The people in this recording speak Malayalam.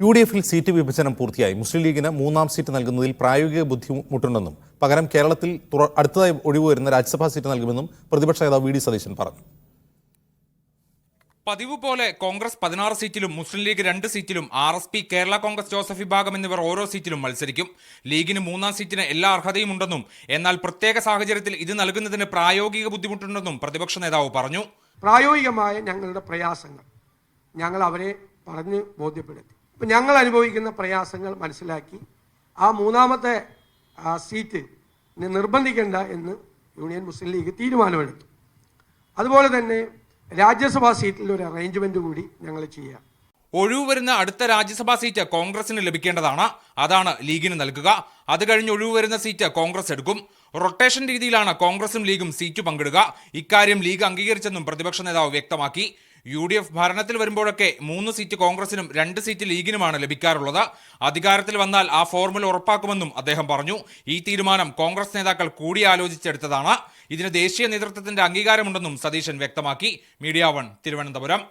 UDFിൽ സീറ്റ് വിഭജനം പൂർത്തിയായി. മുസ്ലിം ലീഗിന് മൂന്നാം സീറ്റ് നൽകുന്നതിൽ പ്രായോഗിക ബുദ്ധിമുട്ടുണ്ടെന്നും പകരം കേരളത്തിൽ അടുത്തതായി ഒഴിവ് വരുന്ന രാജ്യസഭാ സീറ്റ് നൽകുമെന്നും പ്രതിപക്ഷ നേതാവ് വി.ഡി. സതീശൻ പറഞ്ഞു. പതിവ് പോലെ കോൺഗ്രസ് 16 സീറ്റിലും മുസ്ലിം ലീഗ് 2 സീറ്റിലും RSP, കേരള കോൺഗ്രസ് ജോസഫ് വിഭാഗം എന്നിവർ ഓരോ സീറ്റിലും മത്സരിക്കും. ലീഗിന് മൂന്നാം സീറ്റിന് എല്ലാ അർഹതയും ഉണ്ടെന്നും എന്നാൽ പ്രത്യേക സാഹചര്യത്തിൽ ഇത് നൽകുന്നതിന് പ്രായോഗിക ബുദ്ധിമുട്ടുണ്ടെന്നും പ്രതിപക്ഷ നേതാവ് പറഞ്ഞു. പ്രായോഗികമായ ഞങ്ങളുടെ പ്രയാസങ്ങൾ ഞങ്ങൾ അവരെ പറഞ്ഞ് ബോധ്യപ്പെടുത്തി. ഇപ്പം ഞങ്ങൾ അനുഭവിക്കുന്ന പ്രയാസങ്ങൾ മനസ്സിലാക്കി ആ മൂന്നാമത്തെ സീറ്റ് നിർബന്ധിക്കേണ്ട എന്ന് യൂണിയൻ മുസ്ലിം ലീഗ് തീരുമാനമെടുത്തു. അതുപോലെ തന്നെ രാജ്യസഭാ സീറ്റിൽ ഒരു അറേഞ്ച്മെന്റ് കൂടി ഞങ്ങൾ ചെയ്യാം. ഒഴിവ് വരുന്ന അടുത്ത രാജ്യസഭാ സീറ്റ് കോൺഗ്രസിന് ലഭിക്കേണ്ടതാണ്. അതാണ് ലീഗിന് നൽകുക. അത് കഴിഞ്ഞ് ഒഴിവ് വരുന്ന സീറ്റ് കോൺഗ്രസ് എടുക്കും. റൊട്ടേഷൻ രീതിയിലാണ് കോൺഗ്രസും ലീഗും സീറ്റ് പങ്കിടുക. ഇക്കാര്യം ലീഗ് അംഗീകരിച്ചെന്നും പ്രതിപക്ഷ നേതാവ് വ്യക്തമാക്കി. UDF ഭരണത്തിൽ വരുമ്പോഴൊക്കെ 3 സീറ്റ് കോൺഗ്രസിനും 2 സീറ്റ് ലീഗിനുമാണ് ലഭിക്കാറുള്ളത്. അധികാരത്തിൽ വന്നാൽ ആ ഫോർമുല ഉറപ്പാക്കുമെന്നും അദ്ദേഹം പറഞ്ഞു. ഈ തീരുമാനം കോൺഗ്രസ് നേതാക്കൾ കൂടിയാലോചിച്ചെടുത്തതാണ്. ഇതിന് ദേശീയ നേതൃത്വത്തിന്റെ അംഗീകാരമുണ്ടെന്നും സതീശൻ വ്യക്തമാക്കി. മീഡിയ 1 തിരുവനന്തപുരം.